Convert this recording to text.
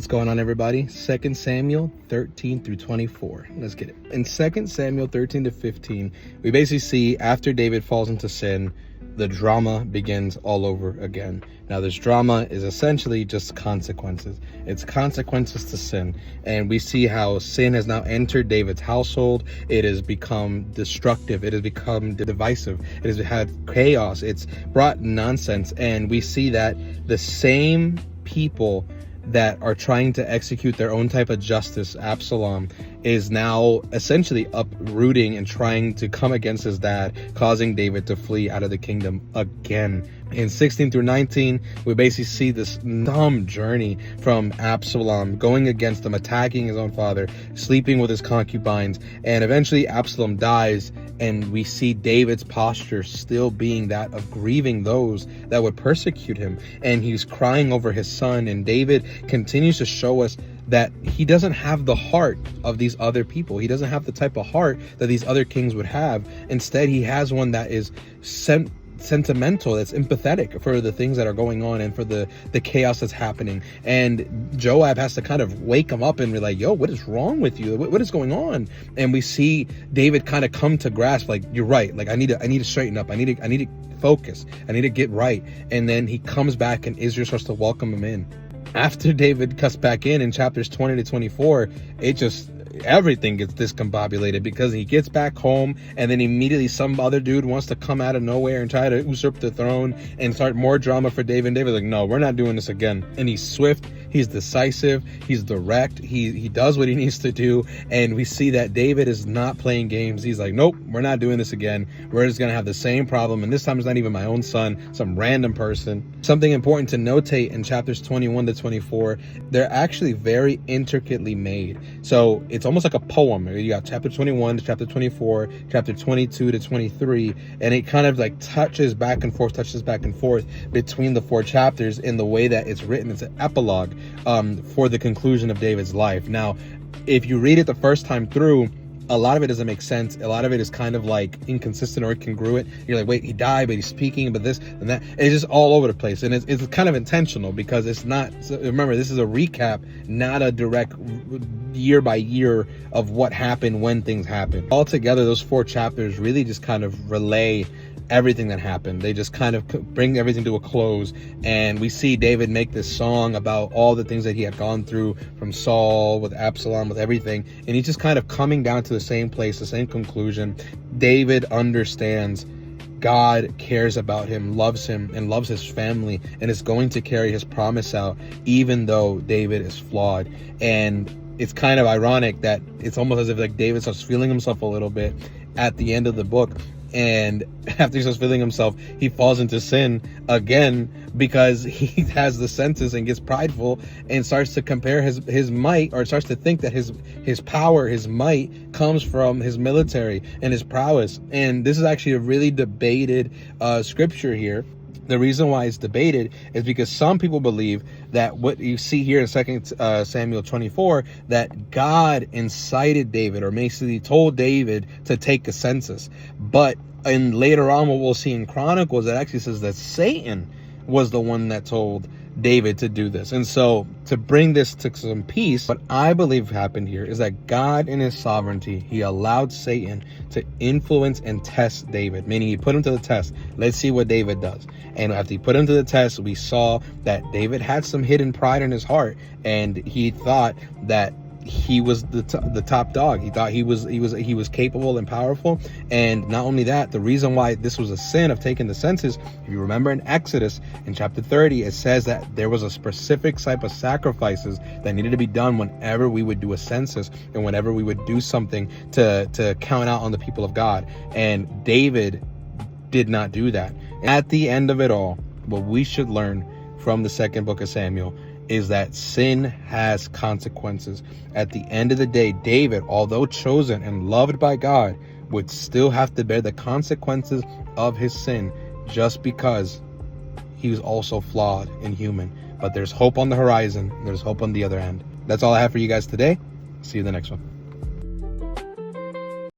What's going on, everybody? 2 Samuel 13 through 24. Let's get it. In 2 Samuel 13 to 15, we basically see after David falls into sin, the drama begins all over again. Now, this drama is essentially just consequences. It's consequences to sin. And we see how sin has now entered David's household. It has become destructive. It has become divisive. It has had chaos. It's brought nonsense. And we see that the same people that are trying to execute their own type of justice, Absalom, is now essentially uprooting and trying to come against his dad, causing David to flee out of the kingdom again. In 16 through 19, we basically see this dumb journey from Absalom going against him, attacking his own father, sleeping with his concubines, and eventually Absalom dies, and we see David's posture still being that of grieving those that would persecute him, and he's crying over his son. And David continues to show us that he doesn't have the heart of these other people. He doesn't have the type of heart that these other kings would have. Instead, he has one that is sentimental, that's empathetic for the things that are going on and for the chaos that's happening. And Joab has to kind of wake him up and be like, yo, what is wrong with you? What is going on? And we see David kind of come to grasp, like, you're right. Like, I need to straighten up. I need to focus. I need to get right. And then he comes back and Israel starts to welcome him in. After David cuts back in chapters 20 to 24, everything gets discombobulated, because he gets back home and then immediately some other dude wants to come out of nowhere and try to usurp the throne and start more drama for David. And David's like, no, we're not doing this again. And he's swift, he's decisive, he's direct, he does what he needs to do. And we see that David is not playing games. He's like, nope, we're not doing this again. We're just gonna have the same problem, and this time it's not even my own son, some random person. Something important to notate in chapters 21 to 24, they're actually very intricately made. So it's almost like a poem. You got chapter 21 to chapter 24, chapter 22 to 23, and it kind of like touches back and forth between the four chapters in the way that it's written. It's an epilogue for the conclusion of David's life. Now, if you read it the first time through, a lot of it doesn't make sense. A lot of it is kind of like inconsistent or incongruent. You're like, wait, he died, but he's speaking, but this and that. It's just all over the place. And it's kind of intentional, because it's not, remember, this is a recap, not a direct year by year of what happened when things happened. Altogether, those four chapters really just kind of relay everything that happened. They just kind of bring everything to a close, and we see David make this song about all the things that he had gone through, from Saul, with Absalom, with everything, and he's just kind of coming down to the same place, the same conclusion. David understands God cares about him, and loves his family, and is going to carry his promise out, even though David is flawed. And it's kind of ironic that it's almost as if like David starts feeling himself a little bit at the end of the book. And after he starts feeling himself, he falls into sin again, because he has the senses and gets prideful and starts to compare his might, or starts to think that his power, his might comes from his military and his prowess. And this is actually a really debated scripture here. The reason why it's debated is because some people believe that what you see here in 2 Samuel 24, that God incited David, or basically told David to take a census. But later on, what we'll see in Chronicles, it actually says that Satan was the one that told David to do this. And so, to bring this to some peace, what I believe happened here is that God, in his sovereignty, he allowed Satan to influence and test David, meaning he put him to the test. Let's see what David does. And after he put him to the test, we saw that David had some hidden pride in his heart, and he thought that he was the top dog. He thought he was capable and powerful. And not only that, the reason why this was a sin of taking the census, if you remember in Exodus in chapter 30, it says that there was a specific type of sacrifices that needed to be done whenever we would do a census, and whenever we would do something to count out on the people of God. And David did not do that. At the end of it all, what we should learn from the second book of Samuel is that sin has consequences. At the end of the day, David, although chosen and loved by God, would still have to bear the consequences of his sin, just because he was also flawed and human. But there's hope on the horizon. There's hope on the other end. That's all I have for you guys today. See you in the next one.